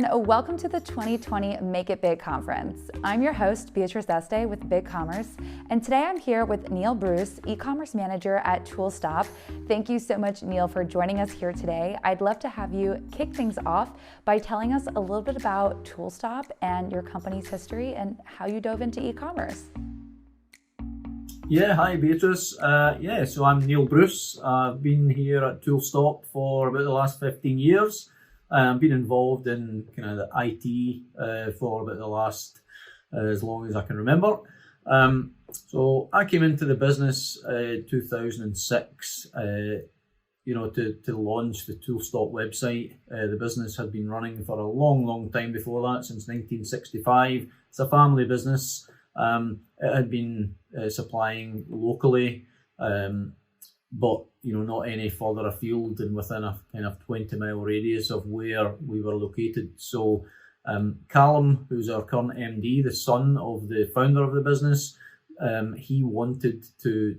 everyone. Welcome to the 2020 Make It Big conference. I'm your host, Beatrice Este with BigCommerce, and today I'm here with Neil Bruce, Ecommerce Manager at Toolstop. Thank you so much, Neil, for joining us here today. I'd love to have you kick things off by telling us a little bit about Toolstop and your company's history and how you dove into e-commerce. Yeah, hi Beatrice. So I'm Neil Bruce. I've been here at Toolstop for about the last 15 years. I've been involved in kind of the IT for about the last as long as I can remember. So I came into the business 2006, to launch the Toolstop website. The business had been running for a long time before that, since 1965. It's a family business. It had been supplying locally, but not any further afield and within a kind of 20-mile radius of where we were located. So Callum, who's our current MD, the son of the founder of the business, he wanted to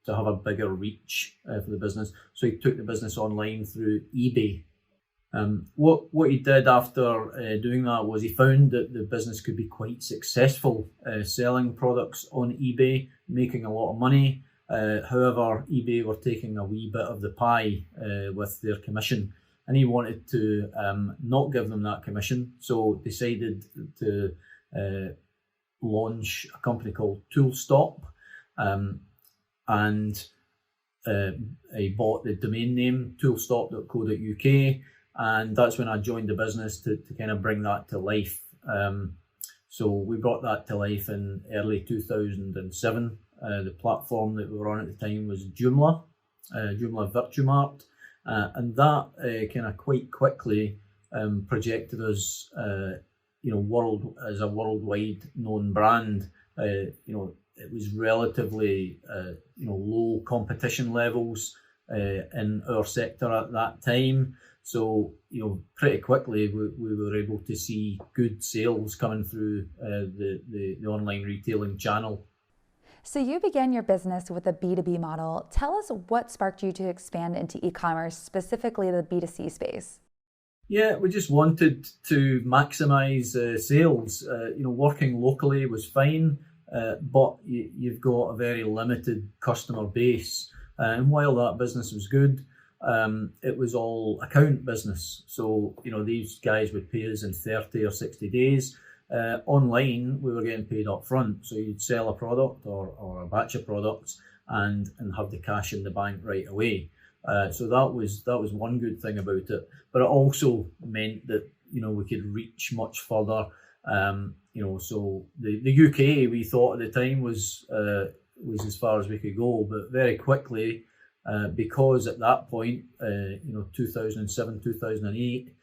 have a bigger reach for the business. So he took the business online through eBay. What he did after doing that was he found that the business could be quite successful selling products on eBay, making a lot of money. However, eBay were taking a wee bit of the pie with their commission, and he wanted to not give them that commission, so decided to launch a company called Toolstop, and he bought the domain name toolstop.co.uk, and that's when I joined the business to kind of bring that to life. So we brought that to life in early 2007. The platform that we were on at the time was Joomla Virtumart, and that kind of quite quickly projected us, as a worldwide known brand. It was relatively, low competition levels in our sector at that time. So, pretty quickly we were able to see good sales coming through the online retailing channel. So you began your business with a B2B model. Tell us what sparked you to expand into e-commerce, specifically the B2C space. Yeah, we just wanted to maximize sales. Working locally was fine, but you've got a very limited customer base. And while that business was good, it was all account business. So, these guys would pay us in 30 or 60 days. Online, we were getting paid up front. So you'd sell a product or a batch of products and have the cash in the bank right away. So that was one good thing about it. But it also meant that, we could reach much further. So the UK, we thought at the time was as far as we could go, but very quickly, because at that point, 2007, 2008,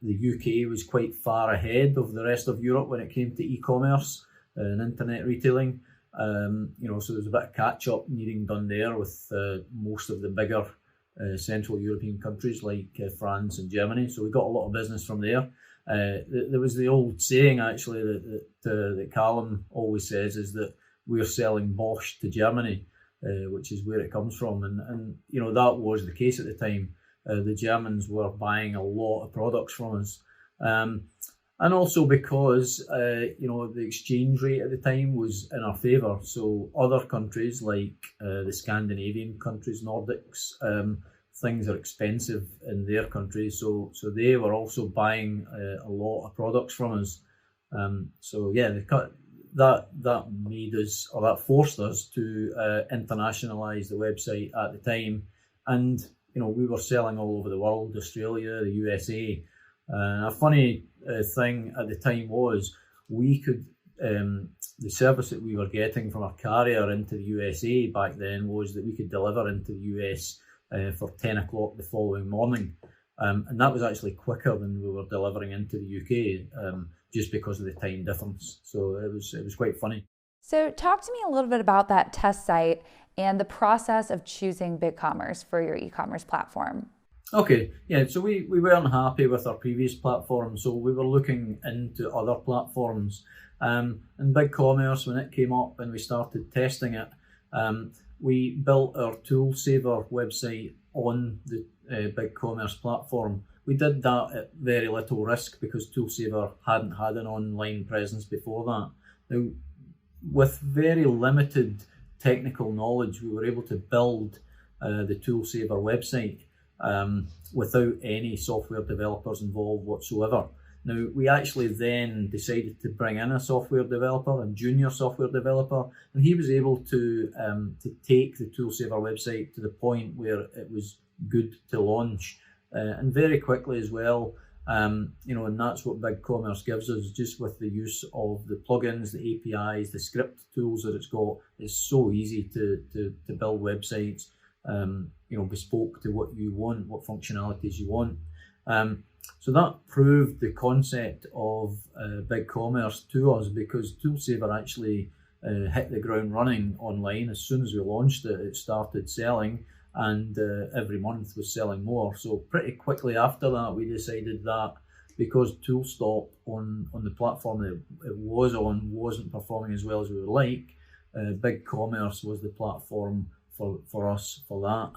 the UK was quite far ahead of the rest of Europe when it came to e-commerce and internet retailing. So there was a bit of catch-up needing done there with most of the bigger Central European countries like France and Germany. So we got a lot of business from there. There was the old saying, actually, that Callum always says, is that we're selling Bosch to Germany, which is where it comes from. And that was the case at the time. The Germans were buying a lot of products from us. And also because, the exchange rate at the time was in our favour. So other countries like the Scandinavian countries, Nordics, things are expensive in their countries. So they were also buying a lot of products from us. That made us, or that forced us to internationalise the website at the time. And we were selling all over the world, Australia, the USA. A funny thing at the time was we could, the service that we were getting from our carrier into the USA back then was that we could deliver into the US for 10 o'clock the following morning. And that was actually quicker than we were delivering into the UK, just because of the time difference. So it was quite funny. So talk to me a little bit about that test site and the process of choosing BigCommerce for your e-commerce platform. Okay, yeah, so we weren't happy with our previous platform, so we were looking into other platforms. And BigCommerce, when it came up and we started testing it, we built our Tool Saver website on the BigCommerce platform, we did that at very little risk because Toolsaver hadn't had an online presence before that. Now, with very limited technical knowledge, we were able to build the Toolsaver website without any software developers involved whatsoever. Now, we actually then decided to bring in a software developer, a junior software developer, and he was able to take the Toolsaver website to the point where it was good to launch, and very quickly as well. And that's what BigCommerce gives us, just with the use of the plugins, the APIs, the script tools that it's got. It's so easy to build websites, bespoke to what you want, what functionalities you want. So that proved the concept of BigCommerce to us, because Toolsaver actually hit the ground running online. As soon as we launched it, it started selling, and every month was selling more. So pretty quickly after that, we decided that because Toolstop on the platform that it was on wasn't performing as well as we would like, BigCommerce was the platform for us for that.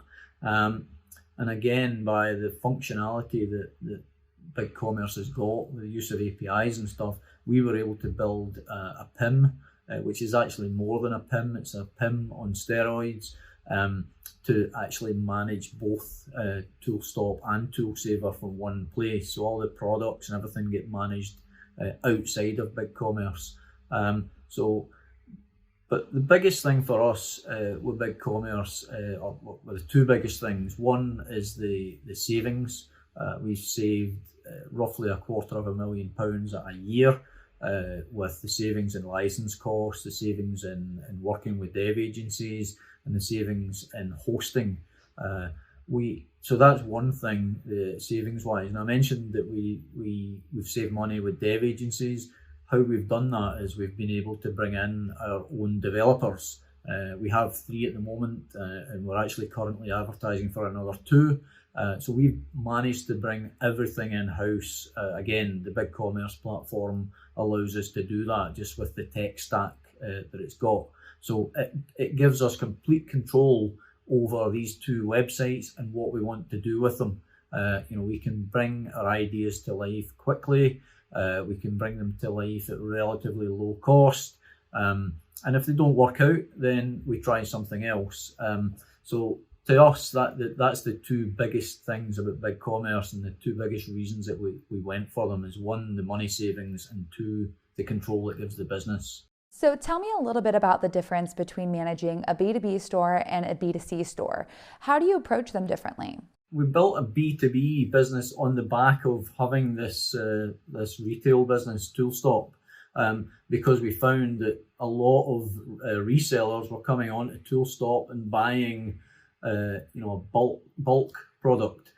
And again, by the functionality that BigCommerce has got, the use of APIs and stuff, we were able to build a PIM, which is actually more than a PIM. It's a PIM on steroids, to actually manage both Toolstop and Toolsaver from one place. So all the products and everything get managed outside of BigCommerce. But the biggest thing for us with BigCommerce, or the two biggest things, one is the savings. We've saved roughly £250,000 a year with the savings in license costs, the savings in working with dev agencies, and the savings in hosting. So that's one thing, the savings wise. And I mentioned that we've saved money with dev agencies. How we've done that is we've been able to bring in our own developers. We have 3 at the moment, and we're actually currently advertising for another 2. So we've managed to bring everything in-house. Again, the BigCommerce platform allows us to do that just with the tech stack that it's got. So it gives us complete control over these 2 websites and what we want to do with them. We can bring our ideas to life quickly. We can bring them to life at relatively low cost. And if they don't work out, then we try something else. So to us, that's the 2 biggest things about BigCommerce, and the 2 biggest reasons that we went for them is 1, the money savings, and 2, the control it gives the business. So tell me a little bit about the difference between managing a B2B store and a B2C store. How do you approach them differently? We built a B2B business on the back of having this retail business, Toolstop, because we found that a lot of resellers were coming on to Toolstop and buying a bulk product.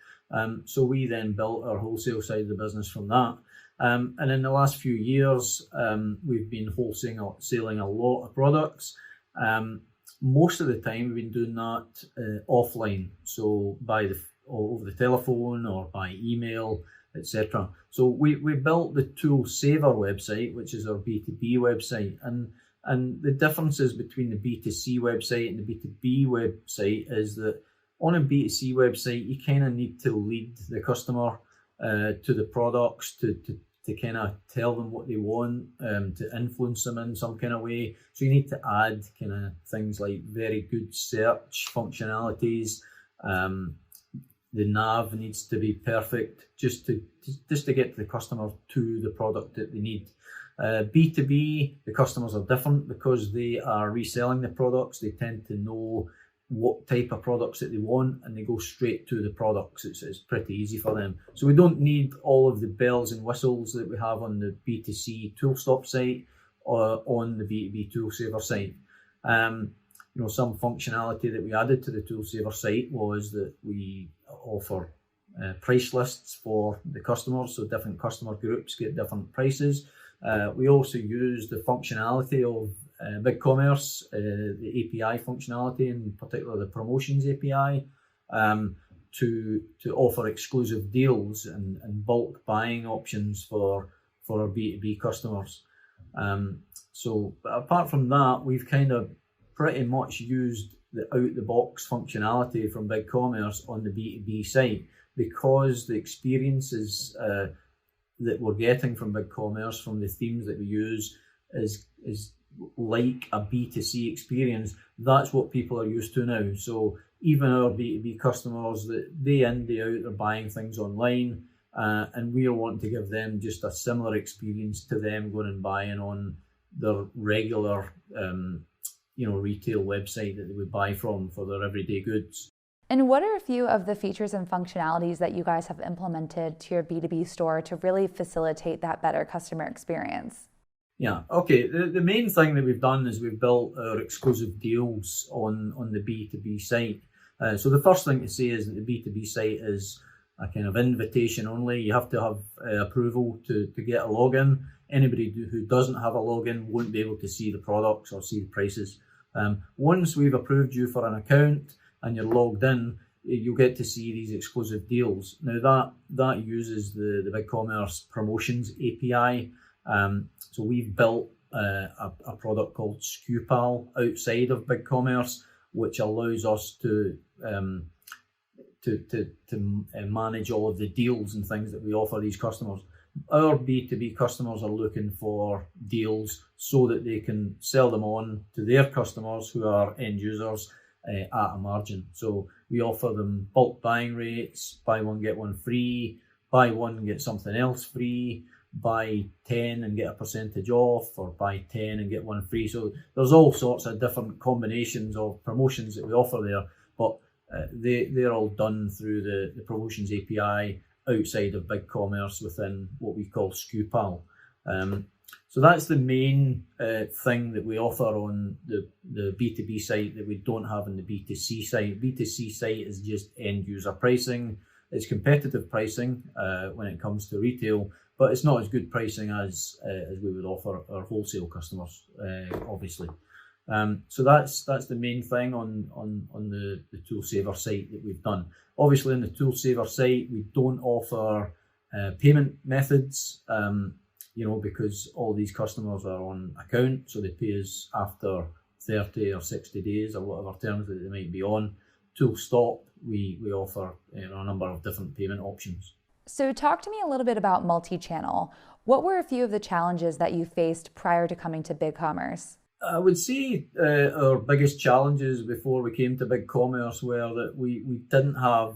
So we then built our wholesale side of the business from that. And in the last few years, we've been wholesaling a lot of products. Most of the time, we've been doing that offline, so over the telephone or by email, etc. So we built the Toolsaver website, which is our B2B website, and the differences between the B2C website and the B2B website is that on a B2C website, you kind of need to lead the customer to the products, to kind of tell them what they want, to influence them in some kind of way. So you need to add kind of things like very good search functionalities. The nav needs to be perfect just to get the customer to the product that they need. B2B, the customers are different because they are reselling the products. They tend to know what type of products that they want, and they go straight to the products. It's pretty easy for them. So we don't need all of the bells and whistles that we have on the B2C Toolstop site or on the B2B Toolsaver site. Some functionality that we added to the Toolsaver site was that we offer price lists for the customers, so different customer groups get different prices. We also use the functionality of BigCommerce, the API functionality, in particular the promotions API, to offer exclusive deals and bulk buying options for our B2B customers. So apart from that, we've kind of pretty much used the out-the-box functionality from BigCommerce on the B2B site. because the experiences that we're getting from BigCommerce, from the themes that we use, is like a B2C experience. That's what people are used to now. So even our B2B customers, that day in, day out, they're buying things online, and we're wanting to give them just a similar experience to them going and buying on their regular retail website that they would buy from for their everyday goods. And what are a few of the features and functionalities that you guys have implemented to your B2B store to really facilitate that better customer experience? Yeah, okay. The main thing that we've done is we've built our exclusive deals on the B2B site. So the first thing to say is that the B2B site is a kind of invitation only. You have to have approval to get a login. Anybody who doesn't have a login won't be able to see the products or see the prices. Once we've approved you for an account and you're logged in, you'll get to see these exclusive deals. Now that uses the BigCommerce promotions API. So we've built a product called SKUPal outside of BigCommerce, which allows us to manage all of the deals and things that we offer these customers. Our B2B customers are looking for deals so that they can sell them on to their customers who are end users at a margin. So we offer them bulk buying rates, buy one, get one free, buy one, get something else free, buy 10 and get a percentage off, or buy 10 and get one free. So there's all sorts of different combinations of promotions that we offer there, but they're all done through the promotions API outside of BigCommerce within what we call SKUPal. So that's the main thing that we offer on the B2B site that we don't have on the B2C site. B2C site is just end user pricing. It's competitive pricing when it comes to retail, but it's not as good pricing as we would offer our wholesale customers, obviously. So that's the main thing on the Toolsaver site that we've done. Obviously, on the Toolsaver site, we don't offer payment methods, because all these customers are on account, so they pay us after 30 or 60 days or whatever terms that they might be on. Toolstop, we offer a number of different payment options. So talk to me a little bit about Multichannel. What were a few of the challenges that you faced prior to coming to BigCommerce? I would say our biggest challenges before we came to BigCommerce were that we didn't have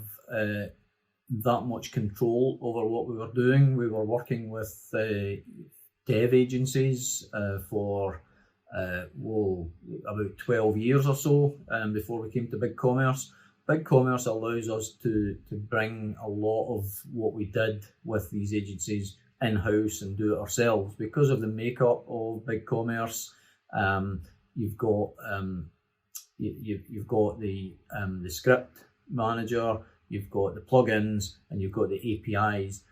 that much control over what we were doing. We were working with dev agencies for about 12 years or so before we came to BigCommerce. BigCommerce allows us to bring a lot of what we did with these agencies in-house and do it ourselves. Because of the makeup of BigCommerce, you've got the script manager, you've got the plugins, and you've got the APIs.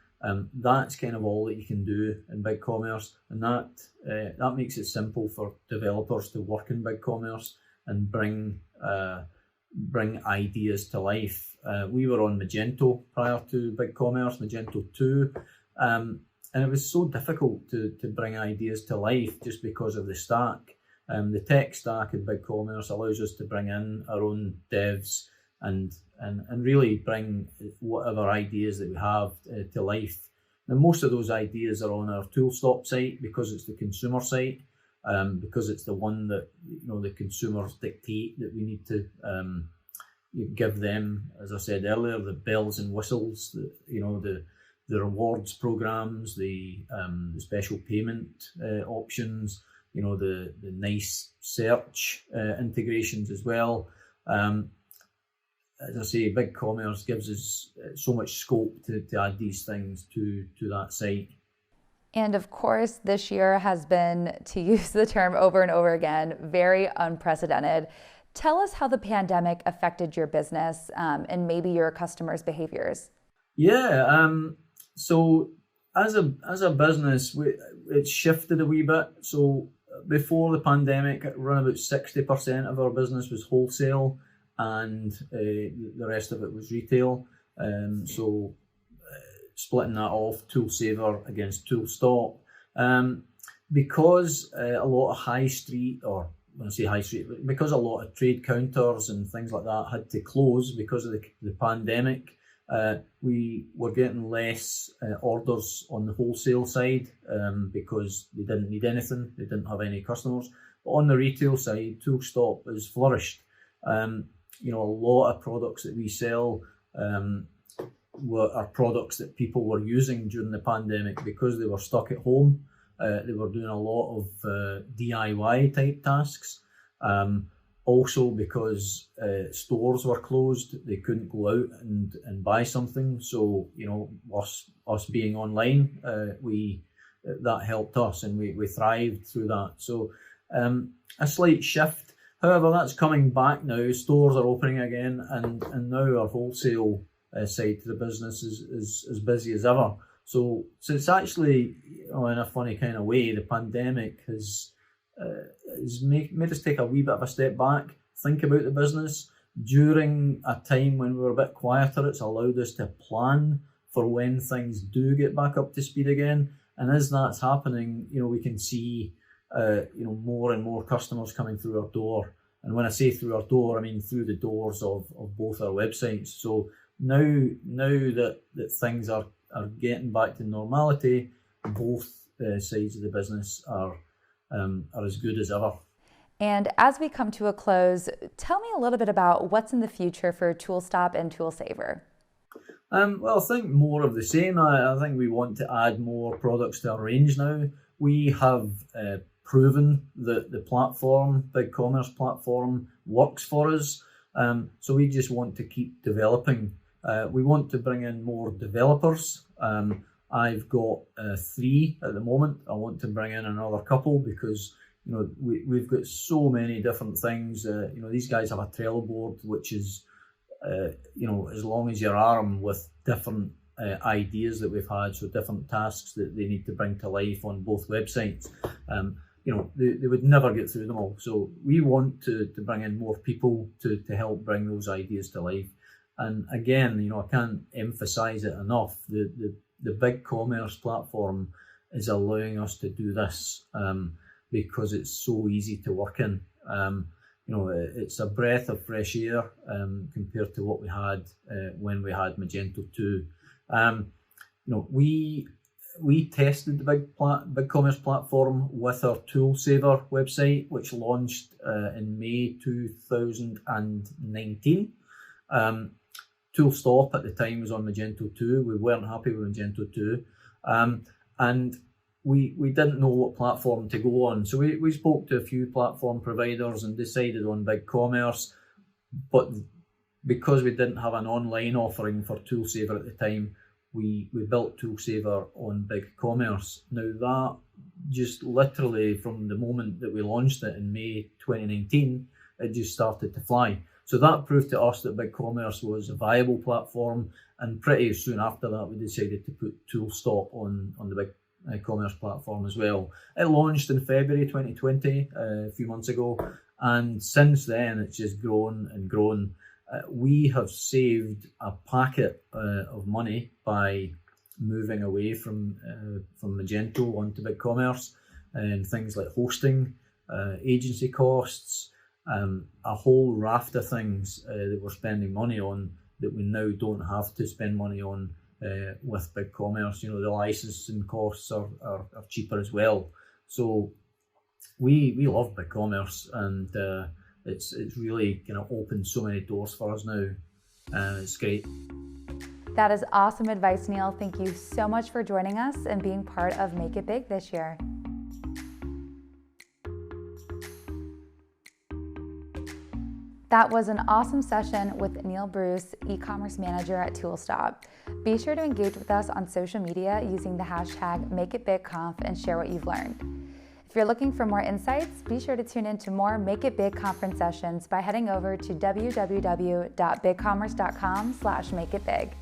That's kind of all that you can do in BigCommerce, and that makes it simple for developers to work in BigCommerce and bring ideas to life. We were on Magento prior to BigCommerce, Magento 2, and it was so difficult to bring ideas to life just because of the stack. The tech stack in BigCommerce allows us to bring in our own devs and really bring whatever ideas that we have to life. Now, most of those ideas are on our Toolstop site because it's the consumer site, because it's the one that the consumers dictate that we need to give them, as I said earlier, the bells and whistles, the rewards programs, the special payment options, the nice search integrations as well. As I say, BigCommerce gives us so much scope to add these things to that site. And of course, this year has been, to use the term over and over again, very unprecedented. Tell us how the pandemic affected your business and maybe your customers' behaviors. Yeah, so as a business, it shifted a wee bit. So before the pandemic, around about 60% of our business was wholesale, and the rest of it was retail. So splitting that off, Toolsaver against Toolstop. Because a lot of high street, or when I say high street, because a lot of trade counters and things like that had to close because of the pandemic, We were getting less orders on the wholesale side because they didn't need anything, they didn't have any customers. But on the retail side, Toolstop has flourished. You know, a lot of products that we sell are products that people were using during the pandemic because they were stuck at home. They were doing a lot of DIY type tasks. Also because stores were closed, they couldn't go out and buy something. So, you know, us being online, that helped us, and we thrived through that. So a slight shift. However, that's coming back now. Stores are opening again, and now our wholesale side to the business is as busy as ever. So it's actually, you know, in a funny kind of way, the pandemic has made us take a wee bit of a step back, think about the business. During a time when we were a bit quieter, it's allowed us to plan for when things do get back up to speed again. And as that's happening, you know, we can see more and more customers coming through our door. And when I say through our door, I mean through the doors of both our websites. So now that things are getting back to normality, both sides of the business are as good as ever. And as we come to a close, tell me a little bit about what's in the future for Toolstop and Toolsaver. Well, I think more of the same. I think we want to add more products to our range now. We have proven that the platform, BigCommerce platform, works for us. So we just want to keep developing. We want to bring in more developers. I've got 3 at the moment. I want to bring in another couple because, you know, we've got so many different things. You know, these guys have a Trello board, which is, you know, as long as your arm, with different ideas that we've had, so different tasks that they need to bring to life on both websites. You know, they would never get through them all. So we want to bring in more people to help bring those ideas to life. And again, you know, I can't emphasize it enough. The BigCommerce platform is allowing us to do this because it's so easy to work in. You know, it's a breath of fresh air compared to what we had when we had Magento 2. You know, we tested the BigCommerce platform with our Toolsaver website, which launched in May 2019. Toolstop at the time was on Magento 2. We weren't happy with Magento 2. And we didn't know what platform to go on. So we spoke to a few platform providers and decided on BigCommerce. But because we didn't have an online offering for Toolsaver at the time, we built Toolsaver on BigCommerce. Now that just literally from the moment that we launched it in May 2019, it just started to fly. So that proved to us that BigCommerce was a viable platform, and pretty soon after that we decided to put Toolstop on the BigCommerce platform as well. It launched in February 2020, a few months ago, and since then it's just grown and grown. We have saved a packet of money by moving away from Magento onto BigCommerce, and things like hosting, agency costs, a whole raft of things that we're spending money on that we now don't have to spend money on with BigCommerce. You know, the licensing costs are cheaper as well. So we love BigCommerce, and it's really kind of opened so many doors for us now. It's great. That is awesome advice, Neil. Thank you so much for joining us and being part of Make It Big this year. That was an awesome session with Neil Bruce, Ecommerce Manager at Toolstop. Be sure to engage with us on social media using the hashtag MakeItBigConf and share what you've learned. If you're looking for more insights, be sure to tune in to more Make It Big conference sessions by heading over to www.bigcommerce.com/makeitbig.